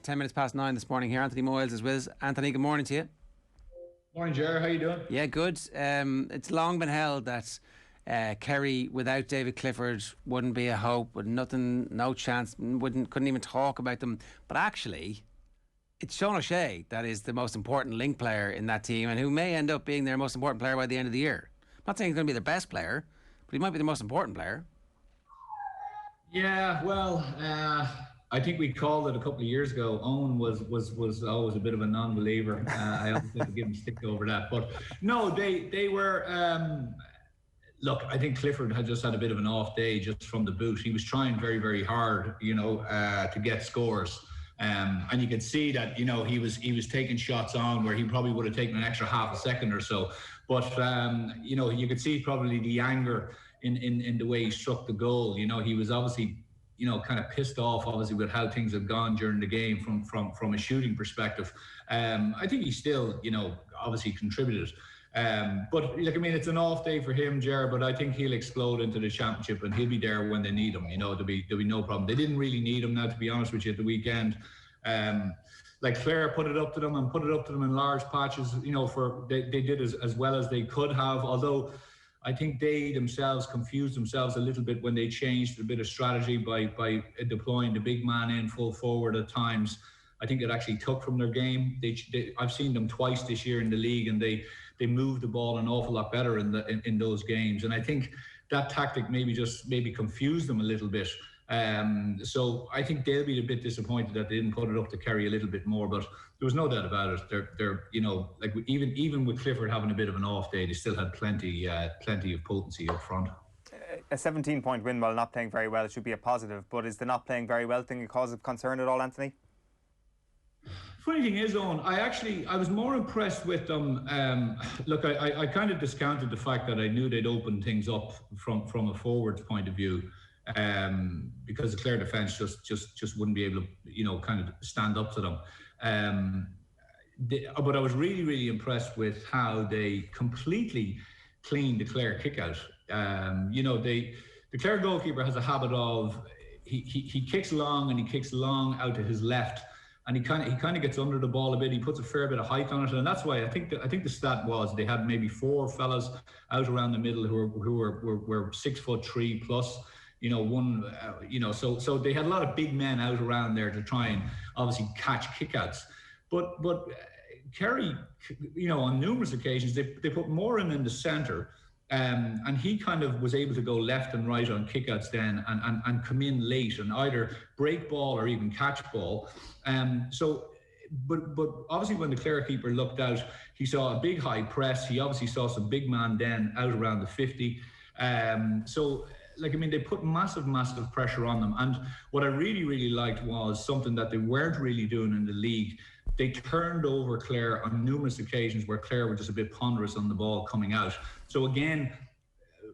10 minutes past 9 this morning here. Anthony Moyles is with us. Anthony, good morning to you. Morning, Ger. How you doing? Yeah, good. It's long been held that Kerry without David Clifford wouldn't be a hope, with nothing, no chance, couldn't even talk about them. But actually, it's Aidan O'Shea that is the most important link player in that team, and who may end up being their most important player by the end of the year. I'm not saying he's going to be their best player, but he might be the most important player. Yeah, well, I think we called it a couple of years ago. Owen was always a bit of a non-believer. I always had to give him stick over that. But no, they were. Look, I think Clifford had just had a bit of an off day just from the boot. He was trying very, very hard, to get scores. And you could see that, he was taking shots on where he probably would have taken an extra half a second or so. But, you could see probably the anger in the way he struck the goal. He was obviously, kind of pissed off, obviously, with how things have gone during the game from a shooting perspective. I think he still, obviously contributed. But it's an off day for him, Ger, but I think he'll explode into the championship and he'll be there when they need him. There'll be no problem. They didn't really need him now, to be honest with you, at the weekend. Clare put it up to them in large patches. They did as well as they could have, although I think they themselves confused themselves a little bit when they changed a bit of strategy by deploying the big man in full forward at times. I think it actually took from their game. I've seen them twice this year in the league, and they move the ball an awful lot better in those games. And I think that tactic maybe confused them a little bit. So I think they'll be a bit disappointed that they didn't put it up to Kerry a little bit more. But there was no doubt about it. They're even with Clifford having a bit of an off day, they still had plenty of potency up front. A 17-point win while not playing very well should be a positive. But is the not playing very well thing a cause of concern at all, Anthony? Funny thing is, Owen, I was more impressed with them. Look, I kind of discounted the fact that I knew they'd open things up from a forwards point of view, because the Clare defence just wouldn't be able to, kind of stand up to them. But I was really, really impressed with how they completely cleaned the Clare kick out. The Clare goalkeeper has a habit of he kicks long and he kicks long out to his left. And he kind of gets under the ball a bit. He puts a fair bit of height on it, and that's why I think the stat was they had maybe 4 fellas out around the middle who were 6'3" plus. So they had a lot of big men out around there to try and obviously catch kickouts. But Kerry, on numerous occasions they put Moran in the centre. And he kind of was able to go left and right on kickouts then and come in late and either break ball or even catch ball. But obviously when the Clare keeper looked out, he saw a big high press. He obviously saw some big man then out around the 50. They put massive pressure on them. And what I really, really liked was something that they weren't really doing in the league. They turned over Clare on numerous occasions where Clare were just a bit ponderous on the ball coming out. So again,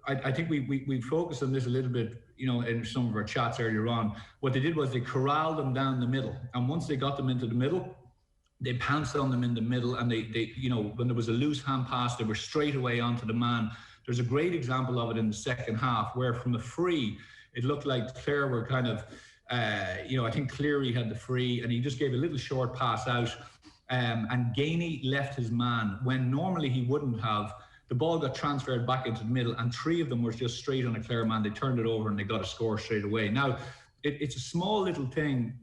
I think we focused on this a little bit, in some of our chats earlier on. What they did was they corralled them down the middle. And once they got them into the middle, they pounced on them in the middle. And they when there was a loose hand pass, they were straight away onto the man. There's a great example of it in the second half where from a free, it looked like Clare were kind of, I think Cleary had the free and he just gave a little short pass out, and Gainey left his man when normally he wouldn't have. The ball got transferred back into the middle and 3 of them were just straight on a Clare man. They turned it over and they got a score straight away. Now, it's a small little thing,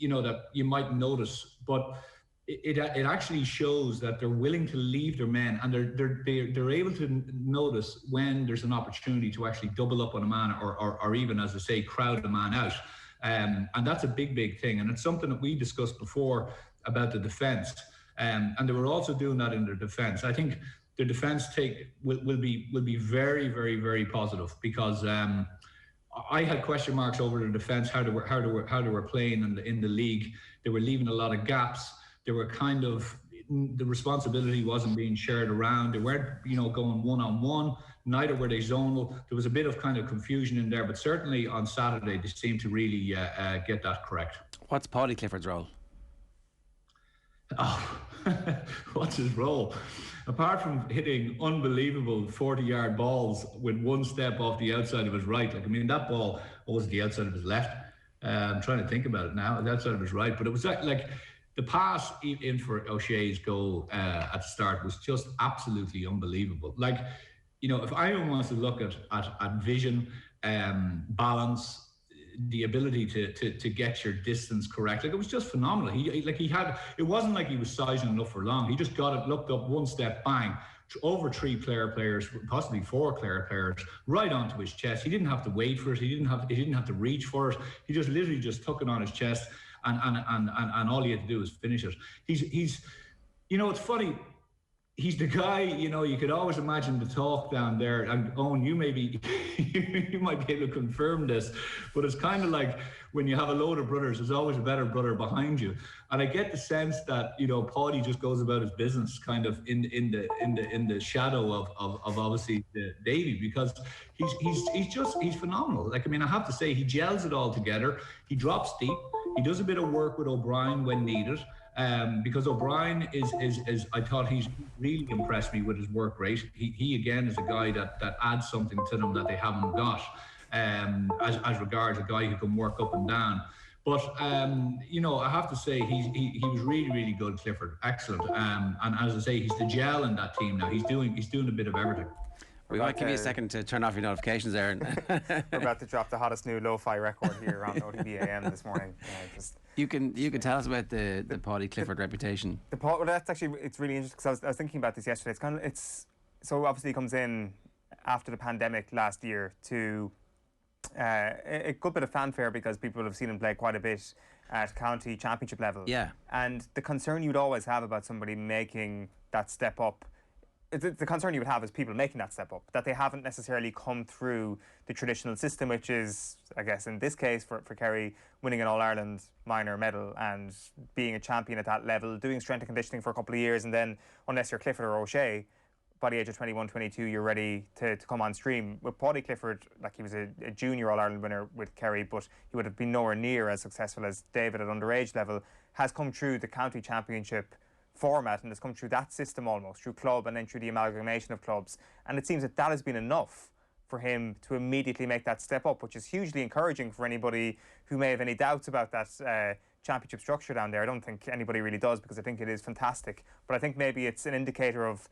that you might notice, but it actually shows that they're willing to leave their men and they're able to notice when there's an opportunity to actually double up on a man or even, as I say, crowd a man out. And that's a big thing. And it's something that we discussed before about the defence. And they were also doing that in their defence. I think their defence will be very, very, very positive because I had question marks over their defence, how they were playing in the league. They were leaving a lot of gaps. They were kind of, the responsibility wasn't being shared around. They weren't, going one-on-one. Neither were they zonal. There was a bit of kind of confusion in there, but certainly on Saturday they seemed to really get that correct. What's Paudie Clifford's role? Oh, what's his role? Apart from hitting unbelievable 40-yard balls with one step off the outside of his right, that ball was the outside of his left. I'm trying to think about it now. That's what I was right, but it was like the pass in for O'Shea's goal at the start was just absolutely unbelievable. Like, you know, if anyone wants to look at vision, balance, the ability to get your distance correct, like it was just phenomenal. It wasn't like he was sizing enough for long. He just got it, looked up, one step, bang, over three players, possibly four players, right onto his chest. He didn't have to wait for it. He didn't have to reach for it. He just literally just took it on his chest, and all he had to do was finish it. He's you know, it's funny. He's the guy, you know, you could always imagine the talk down there. And Owen, you might be able to confirm this, but it's kind of like when you have a load of brothers, there's always a better brother behind you. And I get the sense that, you know, Paudie just goes about his business kind of in the shadow of obviously Davy, because he's phenomenal. Like, I mean, I have to say, he gels it all together. He drops deep. He does a bit of work with O'Brien when needed. Because O'Brien is I thought he's really impressed me with his work rate. He again is a guy that adds something to them that they haven't got, as regards a guy who can work up and down. But you know, I have to say he was really good, Clifford. Excellent. And as I say, he's the gel in that team now. He's doing a bit of everything. We might give you a second to turn off your notifications, Aaron. We're about to drop the hottest new lo-fi record here on OTB AM this morning. You can tell us about the Paudie Clifford reputation. Well, that's actually, it's really interesting, because I was thinking about this yesterday. So obviously he comes in after the pandemic last year to a good bit of fanfare, because people have seen him play quite a bit at county championship level. Yeah. And the concern you'd always have about somebody making that step up, the concern you would have is people making that step up, that they haven't necessarily come through the traditional system, which is, I guess, in this case for Kerry, winning an All-Ireland minor medal and being a champion at that level, doing strength and conditioning for a couple of years, and then, unless you're Clifford or O'Shea, by the age of 21, 22, you're ready to come on stream. With Paudie Clifford, like, he was a junior All-Ireland winner with Kerry, but he would have been nowhere near as successful as David at underage level, has come through the county championship format and has come through that system almost, through club and then through the amalgamation of clubs. And it seems that has been enough for him to immediately make that step up, which is hugely encouraging for anybody who may have any doubts about that championship structure down there. I don't think anybody really does, because I think it is fantastic. But I think maybe it's an indicator of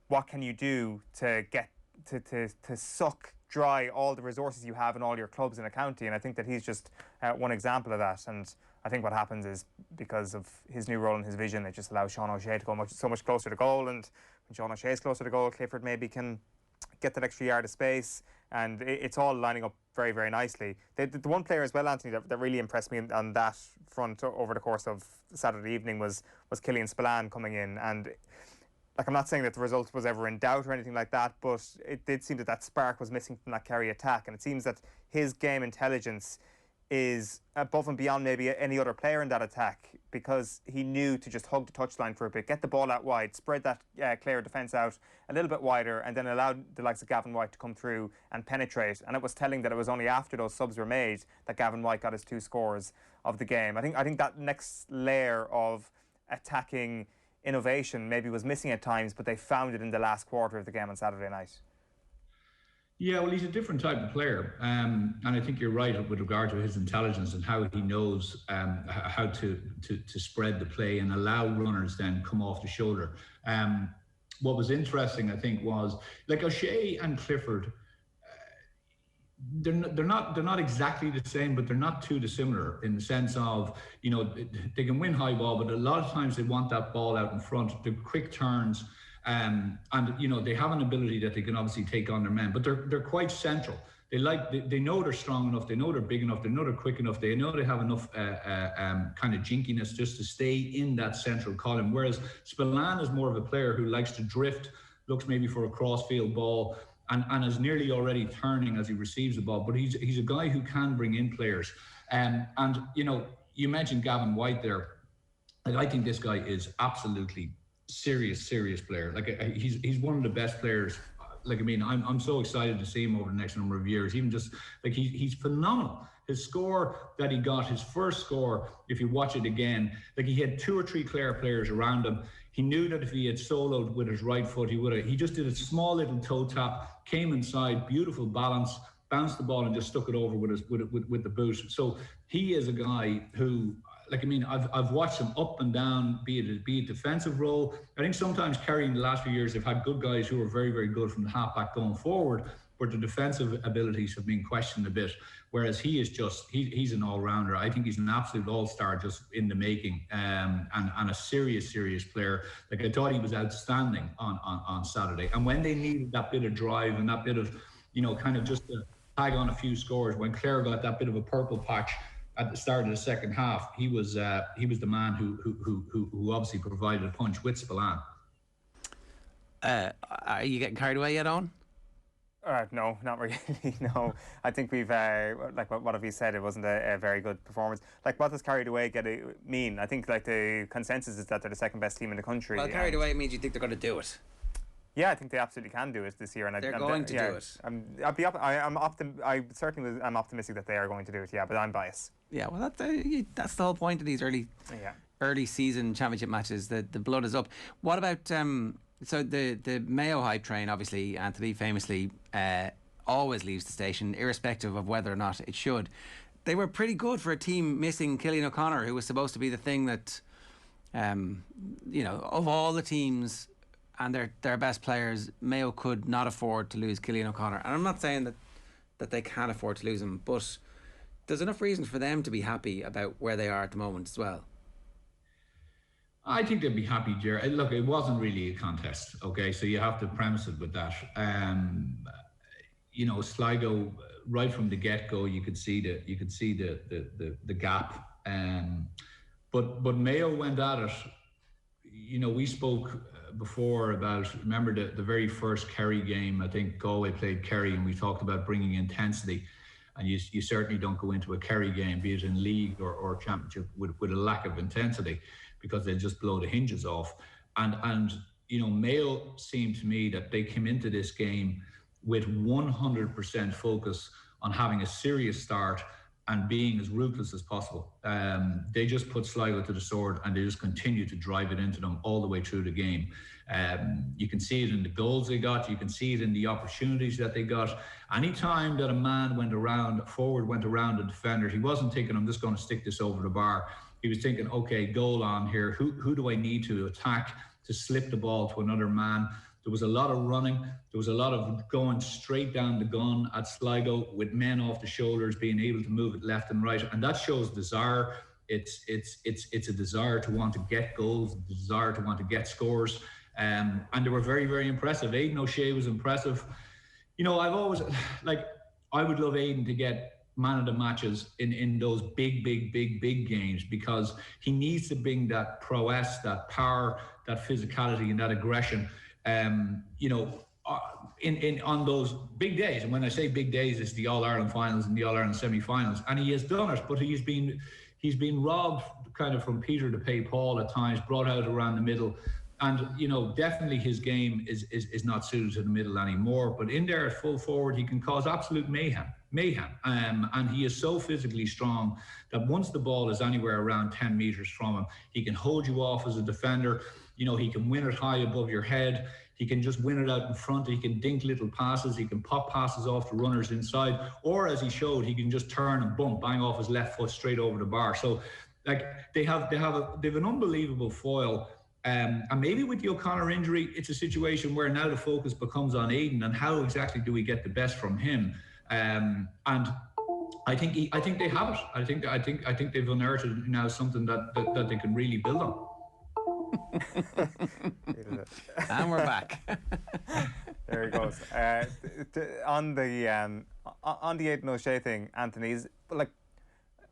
what can you do to get to suck dry all the resources you have in all your clubs in a county. And I think that he's just one example of that. And I think what happens is, because of his new role and his vision, it just allows Sean O'Shea to go so much closer to goal. And when Sean O'Shea is closer to goal, Clifford maybe can get that extra yard of space. And it's all lining up very, very nicely. The one player as well, Anthony, that really impressed me on that front over the course of Saturday evening was Killian Spillane coming in. And like, I'm not saying that the result was ever in doubt or anything like that, but it did seem that spark was missing from that Kerry attack. And it seems that his game intelligence is above and beyond maybe any other player in that attack, because he knew to just hug the touchline for a bit, get the ball out wide, spread that Clare defence out a little bit wider, and then allowed the likes of Gavin White to come through and penetrate. And it was telling that it was only after those subs were made that Gavin White got his 2 scores of the game. I think that next layer of attacking innovation maybe was missing at times, but they found it in the last quarter of the game on Saturday night. Yeah, well, he's a different type of player, and I think you're right with regard to his intelligence and how he knows how to spread the play and allow runners then come off the shoulder. What was interesting, I think, was like O'Shea and Clifford. They're not exactly the same, but they're not too dissimilar in the sense of, you know, they can win high ball, but a lot of times they want that ball out in front, the quick turns. And you know, they have an ability that they can obviously take on their men, but they're quite central. They know they're strong enough, they know they're big enough, they know they're quick enough, they know they have enough kind of jinkiness just to stay in that central column. Whereas Spillane is more of a player who likes to drift, looks maybe for a cross-field ball, and is nearly already turning as he receives the ball. But he's a guy who can bring in players. And you know, you mentioned Gavin White there. Like, I think this guy is absolutely serious player. Like, he's one of the best players. Like, I mean, I'm so excited to see him over the next number of years. Even just like he's phenomenal. His score that he got, his first score, if you watch it again, like, he had 2 or 3 Clare players around him. He knew that if he had soloed with his right foot, he just did a small little toe tap, came inside, beautiful balance, bounced the ball and just stuck it over with the boot. So he is a guy who, like, I mean, I've watched him up and down, be it defensive role. I think sometimes Kerry in the last few years have had good guys who are very, very good from the halfback going forward, but the defensive abilities have been questioned a bit. Whereas he is just, he's an all-rounder. I think he's an absolute all-star just in the making, and a serious player. Like, I thought he was outstanding on Saturday. And when they needed that bit of drive and that bit of, you know, kind of just to tag on a few scores, when Clare got that bit of a purple patch at the start of the second half, he was the man who obviously provided a punch with Spillane. Are you getting carried away yet, Owen? No, not really. No, I think we've like what have you said? It wasn't a very good performance. Like, what does carried away mean? I think like the consensus is that they're the second best team in the country. Well, carried away means you think they're going to do it. Yeah, I think they absolutely can do it this year, and they're going to do it. I'm optimistic that they are going to do it. Yeah, but I'm biased. Yeah, well, that's the whole point of these early season championship matches. The blood is up. What about so the Mayo hype train? Obviously, Anthony famously always leaves the station, irrespective of whether or not it should. They were pretty good for a team missing Cillian O'Connor, who was supposed to be the thing that, you know, of all the teams and their best players, Mayo could not afford to lose Cillian O'Connor. And I'm not saying that they can't afford to lose him, but there's enough reason for them to be happy about where they are at the moment as well. I think they'd be happy, Jerry. Look, it wasn't really a contest, okay? So you have to premise it with that. You know, Sligo, right from the get-go, you could see the gap. But Mayo went at it. You know, we spoke before about, remember the very first Kerry game. I think Galway played Kerry, and we talked about bringing intensity. And you certainly don't go into a Kerry game, be it in league or championship, with a lack of intensity, because they'll just blow the hinges off. And you know, Mayo seemed to me that they came into this game with 100% focus on having a serious start and being as ruthless as possible. They just put Sligo to the sword, and they just continued to drive it into them all the way through the game. You can see it in the goals they got. You can see it in the opportunities that they got. Anytime that a man forward went around a defender, he wasn't thinking, I'm just going to stick this over the bar. He was thinking, okay, goal on here. Who do I need to attack to slip the ball to another man? There was a lot of running. There was a lot of going straight down the gun at Sligo with men off the shoulders, being able to move it left and right. And that shows desire. It's a desire to want to get goals, a desire to want to get scores. And they were very, very impressive. Aidan O'Shea was impressive. You know, I've always, like, I would love Aidan to get man of the matches in those big games, because he needs to bring that prowess, that power, that physicality and that aggression. You know, on those big days, and when I say big days, it's the All-Ireland finals and the All-Ireland semi-finals, and he has done it, but he's been robbed kind of from Peter to pay Paul at times, brought out around the middle, and you know, definitely his game is not suited to the middle anymore. But in there at full forward, he can cause absolute mayhem, and he is so physically strong that once the ball is anywhere around 10 meters from him, he can hold you off as a defender. You know, he can win it high above your head. He can just win it out in front. He can dink little passes. He can pop passes off the runners inside. Or, as he showed, he can just turn and bang off his left foot straight over the bar. So, like, they've an unbelievable foil. And maybe with the O'Connor injury, it's a situation where now the focus becomes on Aidan and how exactly do we get the best from him. And I think they have it. I think they've unearthed now something that they can really build on. And we're back. There he goes. On the Aidan O'Shea thing, Anthony's, like,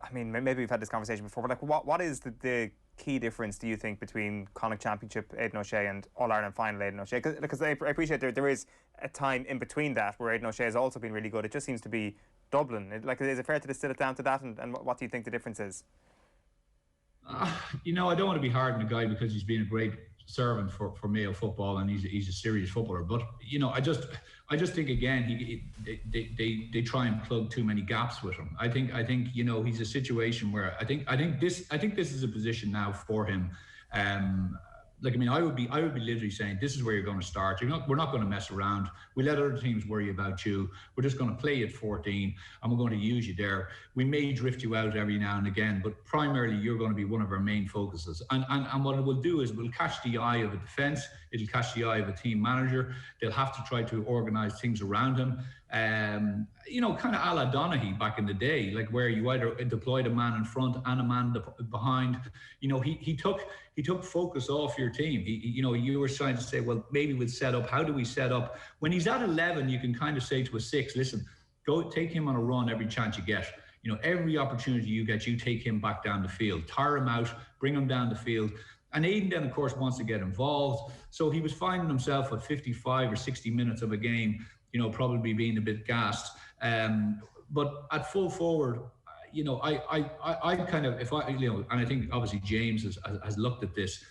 I mean, maybe we've had this conversation before, but like, what is the key difference, do you think, between Connacht Championship Aidan O'Shea and All-Ireland Final Aidan O'Shea? Because I appreciate there is a time in between that where Aidan O'Shea has also been really good. It just seems to be Dublin. Is it fair to distill it down to that? And what do you think the difference is? You know, I don't want to be hard on the guy because he's been a great servant for Mayo football, and he's a serious footballer. But you know, I just think again they try and plug too many gaps with him. I think you know, he's a situation where I think this is a position now for him. Like, I mean, I would be literally saying, this is where you're going to start. We're not going to mess around. We let other teams worry about you. We're just going to play at 14, and we're going to use you there. We may drift you out every now and again, but primarily you're going to be one of our main focuses. And what it will do is it will catch the eye of a defence. It'll catch the eye of a team manager. They'll have to try to organise things around him. You know, kind of a la Donaghy back in the day, like where you either deployed a man in front and a man behind. You know, he took focus off your team. You know, you were trying to say, well, maybe we'll set up. How do we set up? When he's at 11, you can kind of say to a 6, listen, go take him on a run every chance you get. You know, every opportunity you get, you take him back down the field, tire him out, bring him down the field. And Aidan then, of course, wants to get involved. So he was finding himself at 55 or 60 minutes of a game, you know, probably being a bit gassed. But at full forward, you know, I kind of, you know, and I think obviously James has looked at this.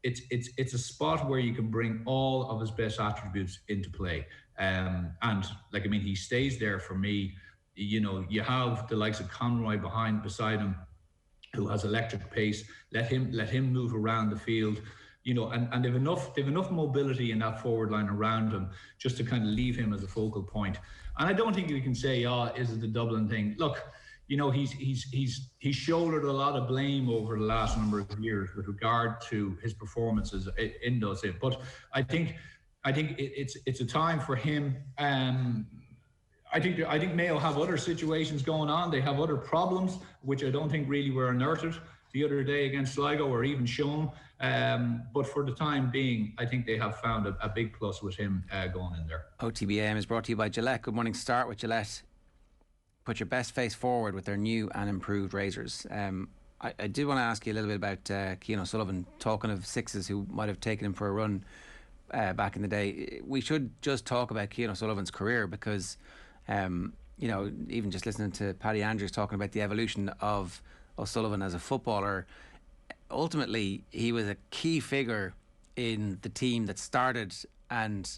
It's a spot where you can bring all of his best attributes into play. And like, I mean, he stays there for me. You know, you have the likes of Conroy beside him, who has electric pace. Let him move around the field. You know, and they've enough mobility in that forward line around him just to kind of leave him as a focal point. And I don't think you can say, is it the Dublin thing? Look, you know, he's shouldered a lot of blame over the last number of years with regard to his performances in those. But I think it's a time for him. I think Mayo have other situations going on. They have other problems, which I don't think really were unearthed the other day against Sligo or even shown. But for the time being, I think they have found a big plus with him going in there. OTB AM is brought to you by Gillette. Good morning. Start with Gillette. Put your best face forward with their new and improved razors. I do want to ask you a little bit about Cian O'Sullivan, talking of sixes who might have taken him for a run back in the day. We should just talk about Cian O'Sullivan's career because, you know, even just listening to Paddy Andrews talking about the evolution of O'Sullivan as a footballer, ultimately he was a key figure in the team that started and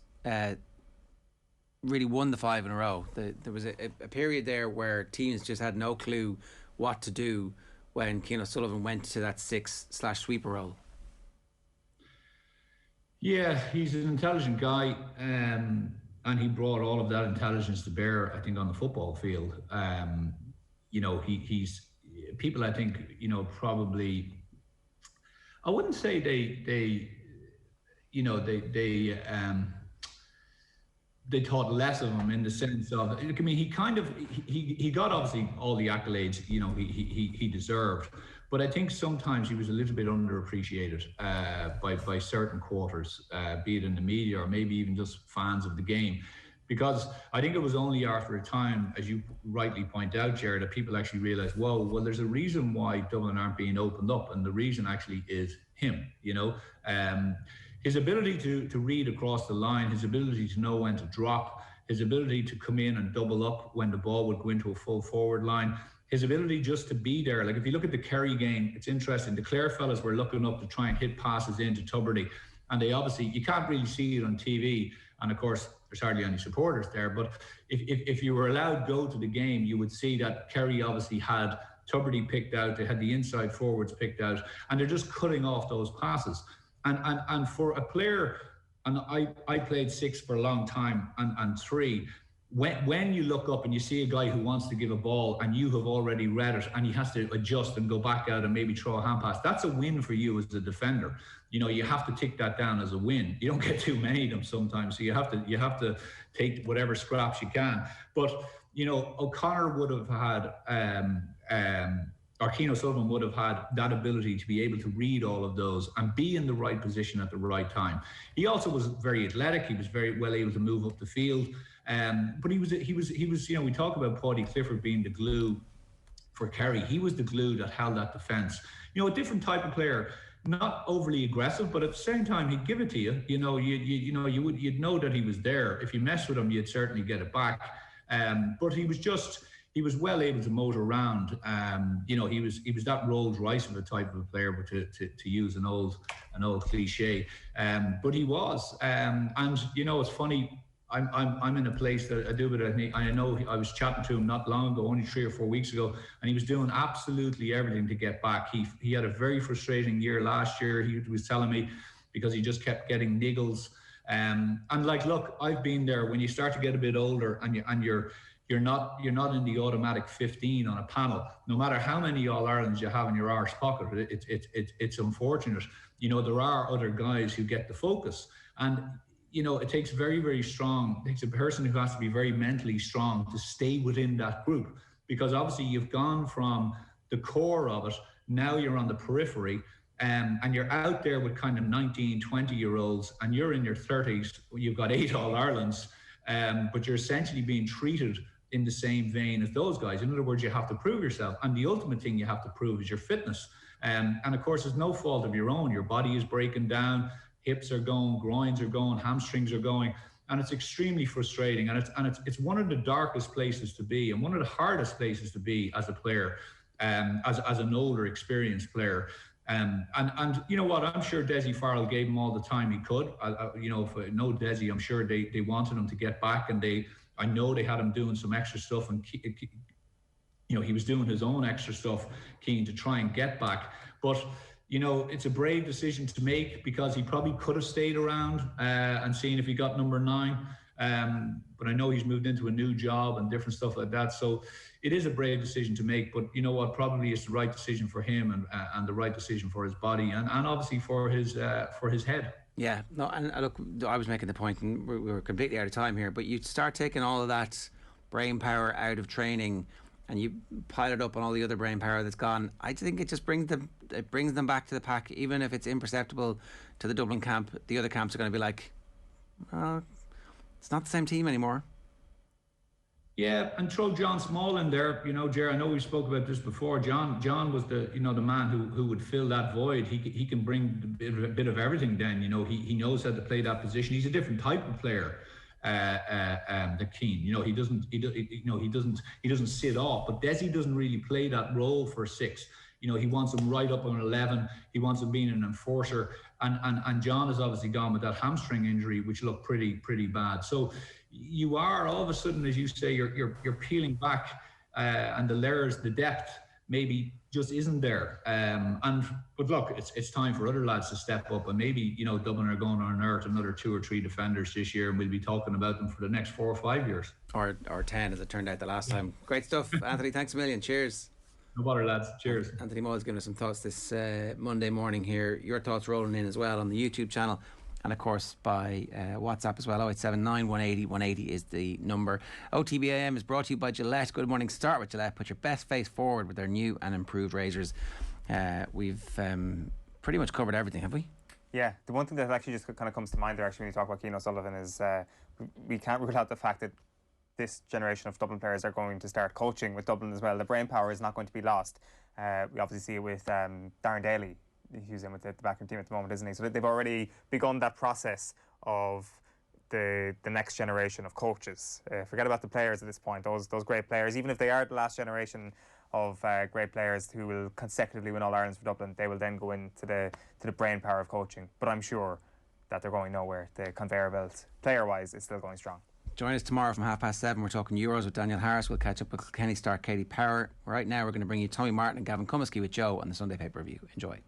really won the 5 in a row. There was a period there where teams just had no clue what to do when Cian O'Sullivan went to that 6/sweeper role. Yeah, he's an intelligent guy, and he brought all of that intelligence to bear, I think, on the football field. You know, he's people, I think, you know, probably, I wouldn't say they thought less of him in the sense of, I mean, he got obviously all the accolades, you know, he deserved, but I think sometimes he was a little bit underappreciated by certain quarters, be it in the media or maybe even just fans of the game. Because I think it was only after a time, as you rightly point out, Jared, that people actually realised, whoa, well, there's a reason why Dublin aren't being opened up, and the reason actually is him, you know. His ability to read across the line, his ability to know when to drop, his ability to come in and double up when the ball would go into a full forward line, his ability just to be there. Like, if you look at the Kerry game, it's interesting. The Clare fellas were looking up to try and hit passes into Tuberty, and they obviously, you can't really see it on TV, and of course, there's hardly any supporters there, but if you were allowed to go to the game, you would see that Kerry obviously had Tuberty picked out, they had the inside forwards picked out, and they're just cutting off those passes. And for a player, and I played 6 for a long time and 3, when you look up and you see a guy who wants to give a ball and you have already read it and he has to adjust and go back out and maybe throw a hand pass, that's a win for you as a defender. You know, you have to tick that down as a win. You don't get too many of them sometimes, so you have to take whatever scraps you can. But, you know, O'Connor would have had or Cian O'Sullivan would have had that ability to be able to read all of those and be in the right position at the right time. He also was very athletic. He was very well able to move up the field. But he was, you know, we talk about Paudie Clifford being the glue for Kerry. He was the glue that held that defence. You know, a different type of player, not overly aggressive, but at the same time, he'd give it to you. You know, you'd know that he was there. If you mess with him, you'd certainly get it back. But he was well able to motor around. You know, he was that Rolls Royce of a type of a player, but to use an old cliche. But he was. And you know, it's funny. I'm in a place that I do, but I know I was chatting to him not long ago, only 3 or 4 weeks ago, and he was doing absolutely everything to get back. He had a very frustrating year last year. He was telling me, because he just kept getting niggles. And like, look, I've been there. When you start to get a bit older and you're not in the automatic 15 on a panel, no matter how many All-Irelands you have in your arse pocket, it's unfortunate. You know, there are other guys who get the focus, and you know, it takes very, very strong. It takes a person who has to be very mentally strong to stay within that group, because obviously you've gone from the core of it, now you're on the periphery, and you're out there with kind of 19, 20-year-olds, and you're in your 30s, you've got 8 All-Irelands, but you're essentially being treated in the same vein as those guys. In other words, you have to prove yourself, and the ultimate thing you have to prove is your fitness. And of course, it's no fault of your own. Your body is breaking down, hips are going, groins are going, hamstrings are going, and it's extremely frustrating. And it's one of the darkest places to be, and one of the hardest places to be as a player, as an older, experienced player. And you know what? I'm sure Desi Farrell gave him all the time he could. You know, if I know Desi, I'm sure they wanted him to get back, and I know they had him doing some extra stuff, and you know, he was doing his own extra stuff, keen to try and get back. But you know, it's a brave decision to make, because he probably could have stayed around and seen if he got number 9. But I know he's moved into a new job and different stuff like that. So it is a brave decision to make. But you know what? Probably it's the right decision for him, and the right decision for his body, and obviously for his head. Yeah, no, and look, I was making the point, and we were completely out of time here, but you start taking all of that brain power out of training, and you pile it up on all the other brain power that's gone. I think it just brings them back to the pack, even if it's imperceptible to the Dublin camp. The other camps are going to be like, oh, it's not the same team anymore. Yeah, and throw John Small in there. You know, Ger, I know we spoke about this before. John was the man who would fill that void. He can bring a bit of everything. Then, you know, he knows how to play that position. He's a different type of player. The Keane, you know, he doesn't sit off, but Desi doesn't really play that role for 6. You know, he wants him right up on 11. He wants him being an enforcer, and John has obviously gone with that hamstring injury, which looked pretty bad. So you are all of a sudden, as you say, you're peeling back, and the layers, the depth maybe just isn't there. But look, it's time for other lads to step up, and maybe, you know, Dublin are going to unearth another 2 or 3 defenders this year, and we'll be talking about them for the next 4 or 5 years, or 10, as it turned out the last time. Great stuff, Anthony. Thanks a million. Cheers. No bother, lads. Cheers. Anthony Moyles giving us some thoughts this Monday morning here. Your thoughts rolling in as well on the YouTube channel, and of course by WhatsApp as well. 0879 180 180 is the number. OTB AM is brought to you by Gillette. Good morning. Start with Gillette. Put your best face forward with their new and improved razors. We've pretty much covered everything, have we? Yeah, the one thing that actually just kind of comes to mind there, actually, when you talk about Cian O'Sullivan, is we can't rule out the fact that this generation of Dublin players are going to start coaching with Dublin as well. The brain power is not going to be lost. We obviously see it with Darren Daly. He's in with the backroom team at the moment, isn't he? So they've already begun that process of the next generation of coaches. Forget about the players at this point. Those great players, even if they are the last generation of great players who will consecutively win All-Irelands for Dublin, they will then go into the brain power of coaching. But I'm sure that they're going nowhere. The conveyor belt, player-wise, is still going strong. Join us tomorrow from 7:30. We're talking Euros with Daniel Harris. We'll catch up with Kenny Stark, Katie Power. Right now, we're going to bring you Tommy Martin and Gavin Cummiskey with Joe on the Sunday pay-per-view. Enjoy.